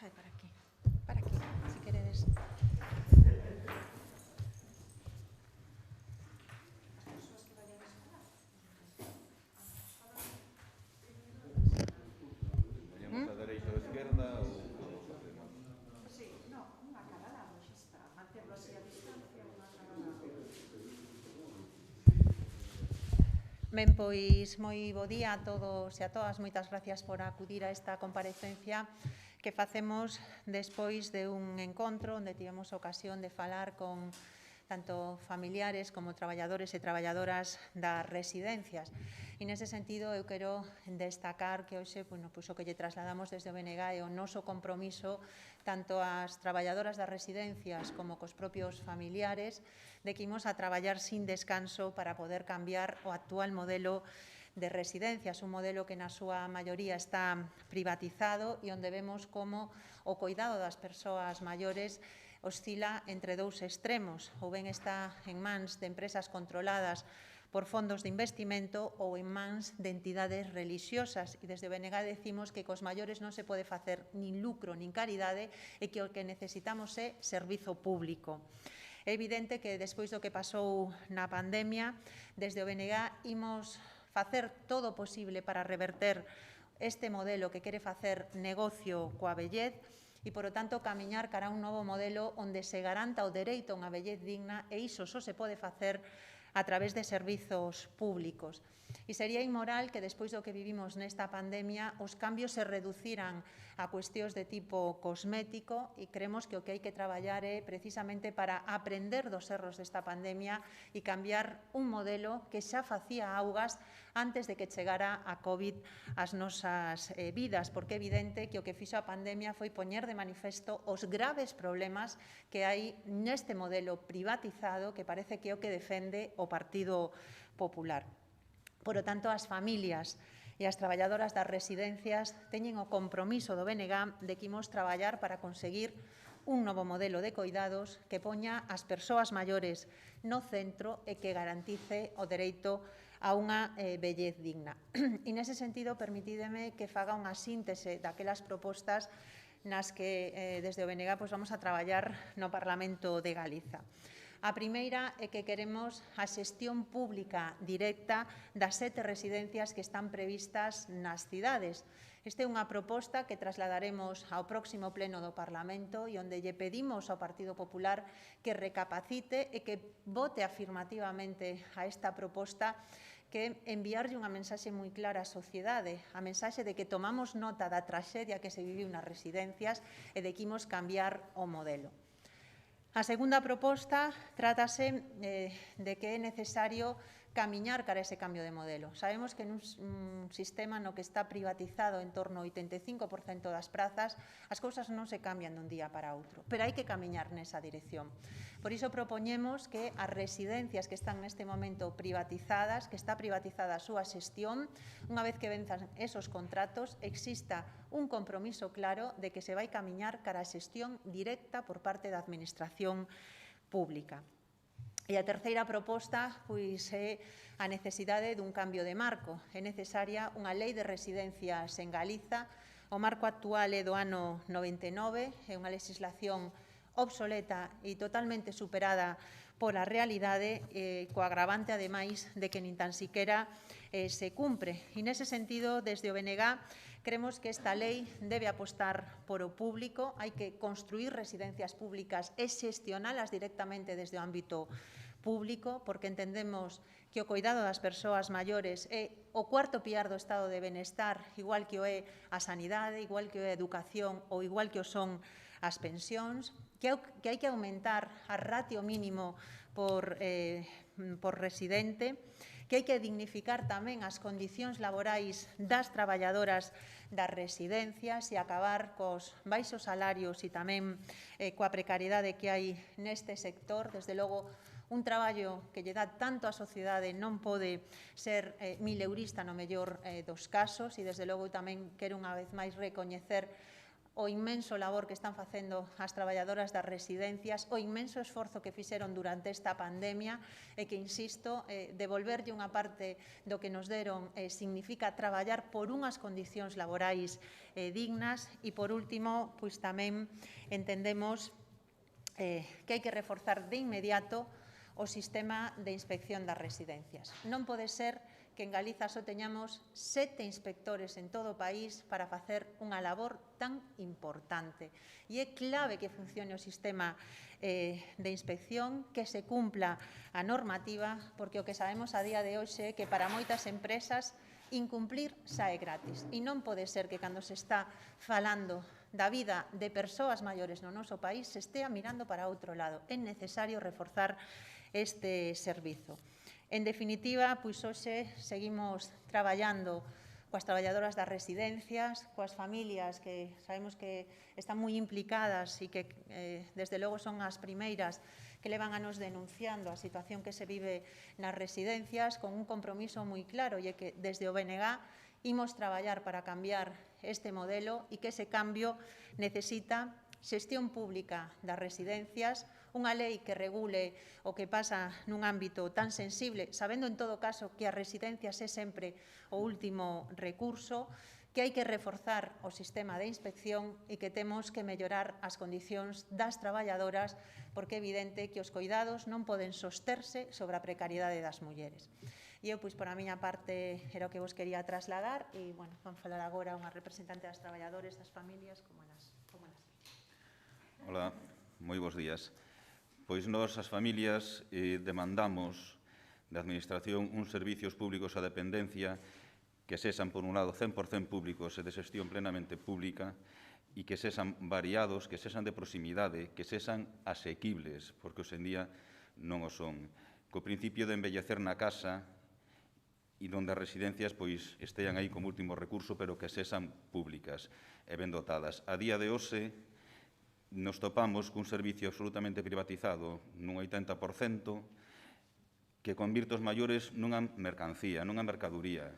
Para aquí, si queredes. Veñamos a dereita ou a esquerda ou facemos? Sí, non, unha cada lado, xa está. Manterlo así a distancia, unha cada lado. Ben, pois moi bo día a todos e a todas. Moitas gracias por acudir a esta comparecencia que facemos despois de un encontro onde tivemos ocasión de falar con tanto familiares como traballadores e traballadoras das residencias. E nese sentido eu quero destacar que hoxe pois o que lle trasladamos desde o BNG é o noso compromiso tanto ás traballadoras das residencias como cos propios familiares de que imos a traballar sin descanso para poder cambiar o actual modelo de residencias, un modelo que na súa maioría está privatizado e onde vemos como o cuidado das persoas maiores oscila entre dous extremos, ou ben está en mans de empresas controladas por fondos de investimento ou en mans de entidades religiosas. E desde o BNG decimos que cos maiores non se pode facer nin lucro nin caridade e que o que necesitamos é servizo público. É evidente que despois do que pasou na pandemia, desde o BNG imos facer todo o posible para reverter este modelo que quere facer negocio coa vellez e, por lo tanto, camiñar cara a un novo modelo onde se garanta o dereito a unha vellez digna e iso só se pode facer a través de servizos públicos. E sería inmoral que, despois do que vivimos nesta pandemia, os cambios se reduciran a cuestións de tipo cosmético e creemos que o que hai que traballar é precisamente para aprender dos erros desta pandemia e cambiar un modelo que xa facía augas antes de que chegara a COVID ás nosas vidas, porque é evidente que o que fixo a pandemia foi poñer de manifesto os graves problemas que hai neste modelo privatizado que parece que é o que defende o Partido Popular. Por lo tanto, as familias e as traballadoras das residencias teñen o compromiso do BNG de que imos traballar para conseguir un novo modelo de coidados que poña as persoas maiores no centro e que garantice o dereito a unha vellez digna. E nese sentido, permitídeme que faga unha síntese daquelas propostas nas que desde o BNG vamos a traballar no Parlamento de Galiza. A primeira é que queremos a xestión pública directa das 7 residencias que están previstas nas cidades. Esta é unha proposta que trasladaremos ao próximo pleno do Parlamento e onde lle pedimos ao Partido Popular que recapacite e que vote afirmativamente a esta proposta, que enviarlle unha mensaxe moi clara á sociedade, a mensaxe de que tomamos nota da traxedia que se viviu nas residencias e de que imos cambiar o modelo. A segunda proposta trátase de que é necesario camiñar cara a ese cambio de modelo. Sabemos que nun sistema no que está privatizado en torno ao 85% das prazas, as cousas non se cambian dun día para outro, pero hai que camiñar nesa dirección. Por iso propoñemos que as residencias que están neste momento privatizadas, que está privatizada a súa xestión, unha vez que venzan esos contratos, exista un compromiso claro de que se vai camiñar cara a xestión directa por parte da Administración pública. E a terceira proposta é a necesidade dun cambio de marco. É necesaria unha lei de residencias en Galiza. O marco actual é do ano 99, é unha legislación obsoleta e totalmente superada pola realidade, co agravante, ademais, de que nin tan siquera se cumpre. E nese sentido, desde o BNG, creemos que esta lei debe apostar por o público, hai que construir residencias públicas e xestionalas directamente desde o ámbito público, porque entendemos que o cuidado das persoas maiores é o cuarto piar do estado de benestar, igual que o é a sanidade, igual que o é a educación ou igual que o son as pensións, que hai que aumentar a ratio mínimo por residente, que hai que dignificar tamén as condicións laborais das traballadoras das residencias e acabar cos baixos salarios e tamén coa precariedade que hai neste sector. Desde logo, un traballo que lle dá tanto á sociedade non pode ser mileurista no mellor dos casos e, desde logo, tamén quero unha vez máis recoñecer o inmenso labor que están facendo as traballadoras das residencias, o inmenso esforzo que fixeron durante esta pandemia e que, insisto, devolverlle unha parte do que nos deron significa traballar por unhas condicións laborais dignas e, por último, pois tamén entendemos que hai que reforzar de inmediato o sistema de inspección das residencias. Non pode ser que en Galiza só teñamos 7 inspectores en todo o país para facer unha labor tan importante. E é clave que funcione o sistema de inspección, que se cumpla a normativa, porque o que sabemos a día de hoxe é que para moitas empresas incumplir sae gratis. E non pode ser que cando se está falando da vida de persoas maiores no noso país se estea mirando para outro lado. É necesario reforzar este servizo. En definitiva, pois hoxe seguimos traballando coas traballadoras das residencias, coas familias que sabemos que están moi implicadas e que, desde logo, son as primeiras que levan anos denunciando a situación que se vive nas residencias, con un compromiso moi claro, e é que desde o BNG imos traballar para cambiar este modelo e que ese cambio necesita xestión pública das residencias, unha lei que regule o que pasa nun ámbito tan sensible, sabendo en todo caso que as residencias é sempre o último recurso, que hai que reforzar o sistema de inspección e que temos que mellorar as condicións das traballadoras, porque é evidente que os coidados non poden sosterse sobre a precariedade das mulleres. E eu, pois, por a miña parte, era o que vos quería trasladar e, bueno, van falar agora unha representante das traballadores, das familias, como elas. Hola, moi bons días. Pois nós, as familias, demandamos da Administración uns servicios públicos a dependencia que sexan, por un lado, 100% públicos e de xestión plenamente pública e que sexan variados, que sexan de proximidade, que sexan asequibles, porque hoxe en día non o son. Co principio de embellecer na casa e donde as residencias pois estean aí como último recurso, pero que sexan públicas e ben dotadas. A día de hoxe, nos topamos cun servicio absolutamente privatizado nun 80% que convirte os maiores nunha mercancía, nunha mercaduría.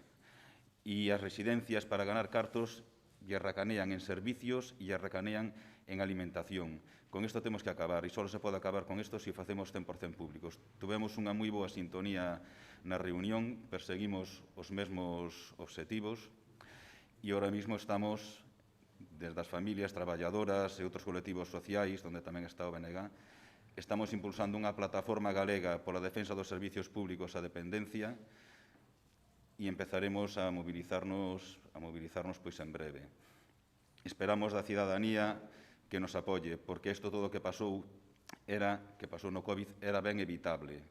E as residencias, para ganar cartos, lle racanean en servicios e lle racanean en alimentación. Con isto temos que acabar, e só se pode acabar con isto se facemos 100% públicos. Tuvemos unha moi boa sintonía na reunión, perseguimos os mesmos obxectivos e ahora mesmo estamos, desde as familias traballadoras e outros colectivos sociais, onde tamén está o BNG, estamos impulsando unha plataforma galega pola defensa dos servicios públicos á dependencia e empezaremos a mobilizarnos pois en breve. Esperamos da cidadanía que nos apoie, porque isto todo que pasou no COVID era ben evitable.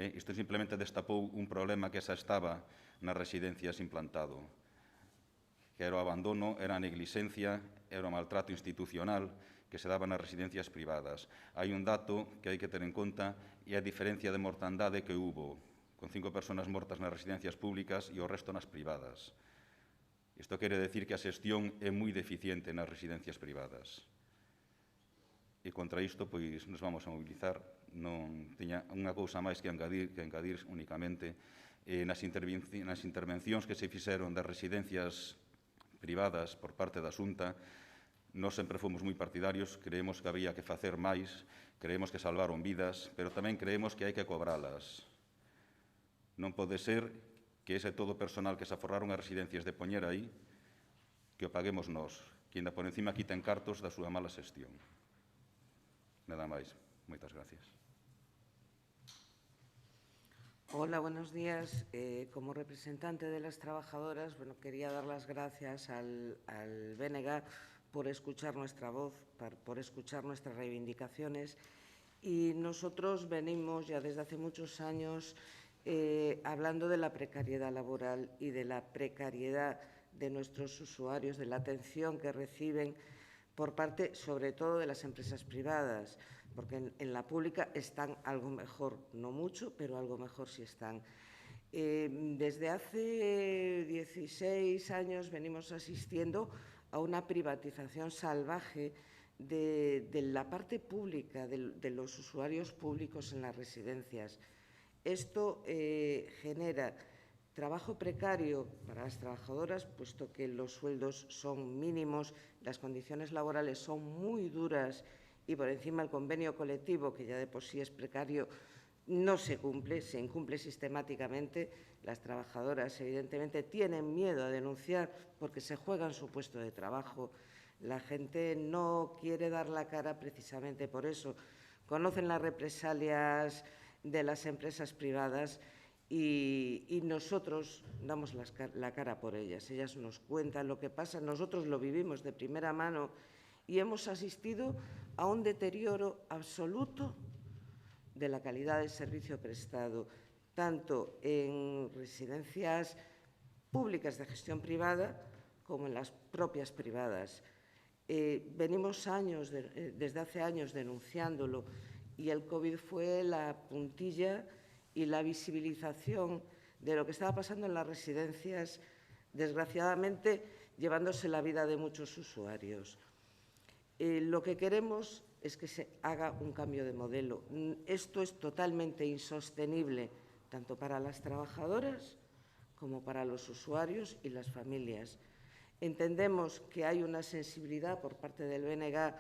Isto simplemente destapou un problema que xa estaba nas residencias implantado, que era o abandono, era a neglixencia, era o maltrato institucional que se daba nas residencias privadas. Hai un dato que hai que ter en conta e a diferencia de mortandade que hubo, con 5 persoas mortas nas residencias públicas e o resto nas privadas. Isto quere decir que a xestión é moi deficiente nas residencias privadas. E contra isto, pois, nos vamos a mobilizar. Non teña unha cousa máis que engadir únicamente nas intervencións que se fixeron das residencias privadas por parte da Xunta. Nós sempre fomos moi partidarios, creemos que había que facer máis, creemos que salvaron vidas, pero tamén creemos que hai que cobralas. Non pode ser que ese todo personal que se aforraron as residencias de poñer aí, que o paguemos nós, que ainda por encima quiten cartos da súa mala xestión. Nada máis. Moitas gracias. Hola, buenos días. Como representante de las trabajadoras, quería dar las gracias al BNG por escuchar nuestra voz, por escuchar nuestras reivindicaciones. Y nosotros venimos ya desde hace muchos años hablando de la precariedad laboral y de la precariedad de nuestros usuarios, de la atención que reciben por parte, sobre todo, de las empresas privadas, porque en la pública están algo mejor, no mucho, pero algo mejor sí están. Desde hace 16 años venimos asistiendo a una privatización salvaje de la parte pública, de los usuarios públicos en las residencias. Esto genera Trabajo precario para las trabajadoras, puesto que los sueldos son mínimos, las condiciones laborales son muy duras y por encima el convenio colectivo, que ya de por sí es precario, no se cumple, se incumple sistemáticamente. Las trabajadoras, evidentemente, tienen miedo a denunciar porque se juegan su puesto de trabajo. La gente no quiere dar la cara precisamente por eso. Conocen las represalias de las empresas privadas y nosotros damos la cara por ellas. Ellas nos cuentan lo que pasa, nosotros lo vivimos de primera mano y hemos asistido a un deterioro absoluto de la calidad del servicio prestado, tanto en residencias públicas de gestión privada como en las propias privadas. Venimos desde hace años denunciándolo y el COVID fue la puntilla y la visibilización de lo que estaba pasando en las residencias, desgraciadamente llevándose la vida de muchos usuarios. Lo que queremos es que se haga un cambio de modelo. Esto es totalmente insostenible, tanto para las trabajadoras como para los usuarios y las familias. Entendemos que hay una sensibilidad por parte del BNG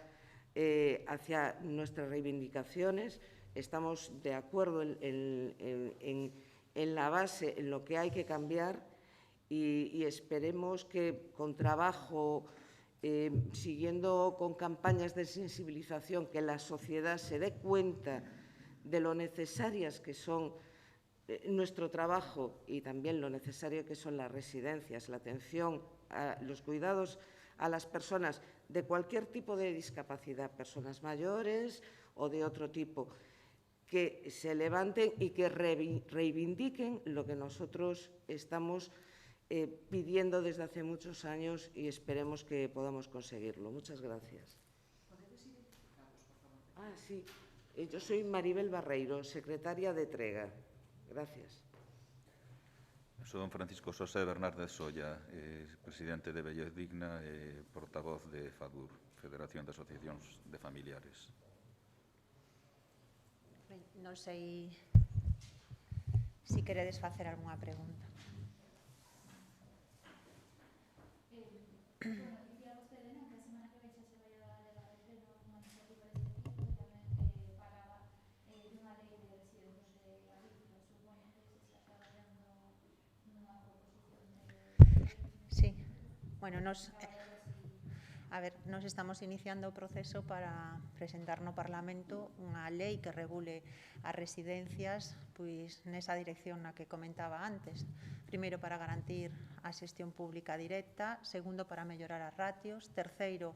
hacia nuestras reivindicaciones. Estamos de acuerdo en la base, en lo que hay que cambiar y esperemos que con trabajo, siguiendo con campañas de sensibilización, que la sociedad se dé cuenta de lo necesarias que son nuestro trabajo y también lo necesario que son las residencias, la atención, los cuidados a las personas de cualquier tipo de discapacidad, personas mayores o de otro tipo, que se levanten y que reivindiquen lo que nosotros estamos pidiendo desde hace muchos años y esperemos que podamos conseguirlo. Muchas gracias. Sí. Yo soy Maribel Barreiro, secretaria de Trega. Gracias. Son Francisco José Bernárdez Solla, presidente de Vellez Digna e portavoz de FADUR, Federación de Asociacións de Familiares. Non sei se queredes facer algunha pregunta. Sí, bueno, nos estamos iniciando o proceso para presentar no Parlamento unha lei que regule as residencias pois nesa dirección na que comentaba antes. Primeiro, para garantir a xestión pública directa. Segundo, para mellorar as ratios. Terceiro,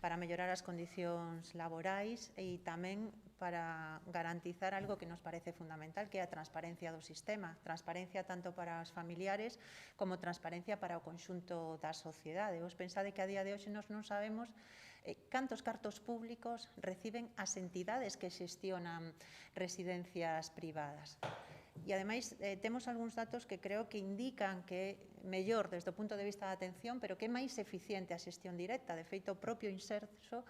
para mellorar as condicións laborais e tamén para garantizar algo que nos parece fundamental, que é a transparencia do sistema. Transparencia tanto para os familiares como transparencia para o conxunto da sociedade. Vos pensade que a día de hoxe nos non sabemos cantos cartos públicos reciben as entidades que xestionan residencias privadas. E, ademais, temos algúns datos que creo que indican que é mellor desde o punto de vista da atención, pero que é máis eficiente a xestión directa. De feito, o propio Inserso,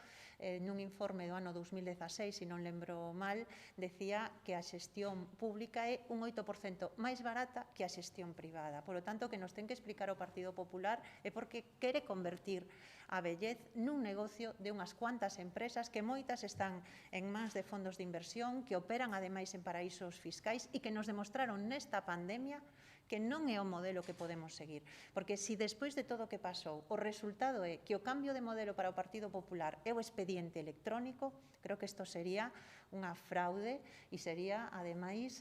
nun informe do ano 2016, se non lembro mal, decía que a xestión pública é un 8% máis barata que a xestión privada. Por lo tanto, que nos ten que explicar o Partido Popular é porque quere convertir a Vellez nun negocio de unhas cuantas empresas que moitas están en mans de fondos de inversión, que operan ademais en paraísos fiscais e que nos demostraron nesta pandemia que non é o modelo que podemos seguir. Porque se despois de todo o que pasou, o resultado é que o cambio de modelo para o Partido Popular é o expediente electrónico, creo que isto sería unha fraude e sería, ademais,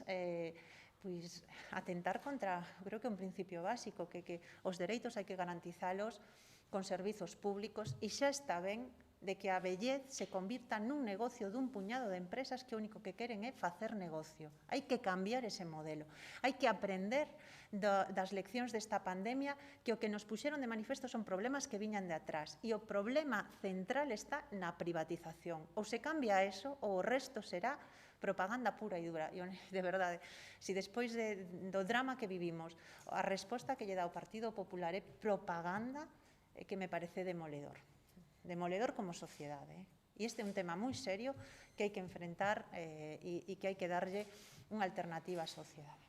pois, atentar contra, creo que un principio básico, que os dereitos hai que garantizalos con servizos públicos e xa está ben de que a Vellez se convirta nun negocio dun puñado de empresas que o único que queren é facer negocio. Hai que cambiar ese modelo. Hai que aprender das leccións desta pandemia que o que nos puxeron de manifesto son problemas que viñan de atrás e o problema central está na privatización. Ou se cambia eso ou o resto será propaganda pura e dura. De verdade, se despois do drama que vivimos a resposta que lle dá o Partido Popular é propaganda, que me parece demoledor. Demoledor como sociedade. E este é un tema moi serio que hai que enfrentar e que hai que darlle unha alternativa á sociedade.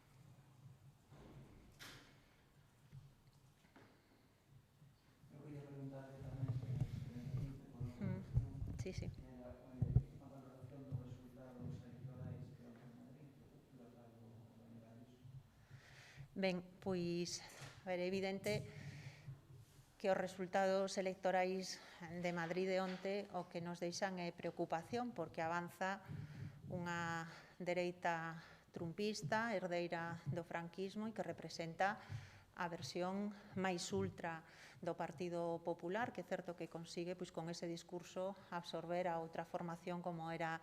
Sí, sí. A valoración dos resultados electorais que houve en Madrid, que lectura fai o BNG diso? Ben, pois, a ver, é evidente que os resultados electorais de Madrid de onte o que nos deixan é preocupación porque avanza unha dereita trumpista, herdeira do franquismo e que representa a versión máis ultra do Partido Popular, que é certo que consigue pois, con ese discurso absorber a outra formación como era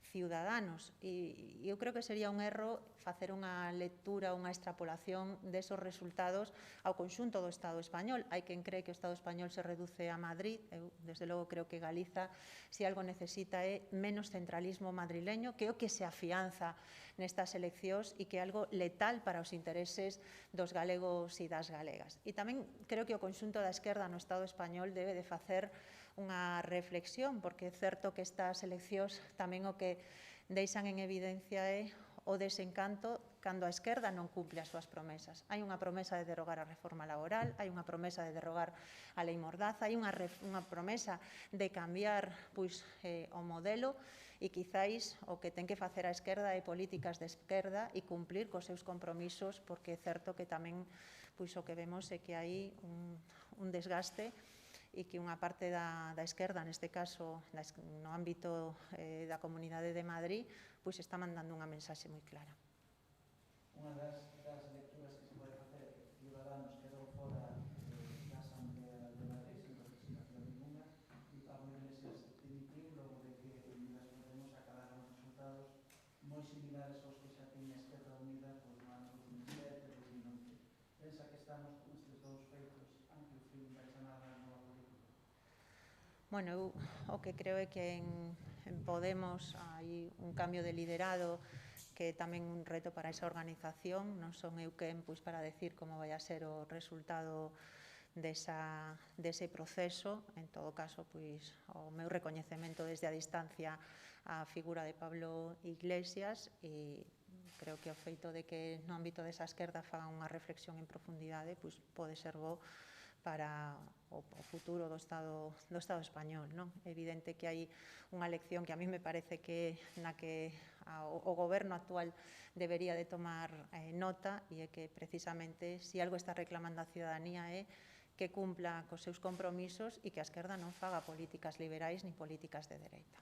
Ciudadanos. E eu creo que sería un erro facer unha lectura, unha extrapolación desos resultados ao conxunto do Estado español. Hai quen cree que o Estado español se reduce a Madrid. Eu, desde logo, creo que Galiza, se algo necesita, é menos centralismo madrileño, que é o que se afianza nestas eleccións e que é algo letal para os intereses dos galegos e das galegas. E tamén creo que o conxunto da esquerda no Estado español debe de facer unha reflexión, porque é certo que estas eleccións tamén o que deixan en evidencia é o desencanto cando a esquerda non cumple as súas promesas. Hai unha promesa de derogar a reforma laboral, hai unha promesa de derogar a lei Mordaza, hai unha promesa de cambiar pois, o modelo e quizáis o que ten que facer a esquerda é políticas de esquerda e cumplir cos seus compromisos, porque é certo que tamén pois, o que vemos é que hai un desgaste e que unha parte da esquerda, neste caso no ámbito da Comunidade de Madrid, pois está mandando unha mensaxe moi clara. Unha das lecturas que se pode facer é que Ciudadanos quedou fora da Asamblea de Madrid sin representación ninguna e Pablo Iglesias dimitiu logo de que Unidas Podemos acadaron resultados moi similares aos que xa tiña Esquerra Unida no ano 2007 e 2011. Pensa que estamos con estes dous feitos ante o fin da chamada nova política? Bueno, eu o que creo é que en Podemos hai un cambio de liderado que é tamén un reto para esa organización. Non son eu quen pois, para decir como vai a ser o resultado dese proceso. En todo caso, pois, o meu recoñecemento desde a distancia á figura de Pablo Iglesias e creo que o feito de que no ámbito desa esquerda fagan unha reflexión en profundidade pois, pode ser bo para o futuro do Estado español. Non? É evidente que hai unha lección que a mí me parece que na que o goberno actual debería de tomar nota e é que precisamente se algo está reclamando a ciudadanía é que cumpla cos seus compromisos e que a esquerda non faga políticas liberais ni políticas de dereita.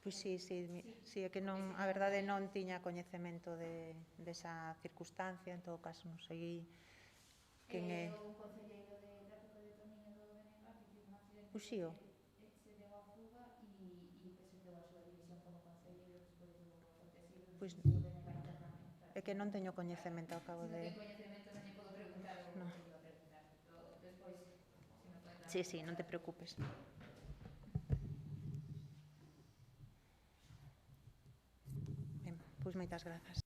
Pois sí, é que non, a verdade non tiña coñecemento desa circunstancia, en todo caso non sei quen é. O concelleiro de tráfico de Tomiño do BNG que tivo un accidente Uxío. Se deu a fuga e presentou a súa dimisión como concelleiro despois do acontecido Pois do BNG internamente. É que non teño coñecemento, acabo de... Se non ten coñecemento non lle podo preguntar o que iba a preguntar. Despois, se me pode dar... Sí, non te preocupes. Ben, pois moitas grazas.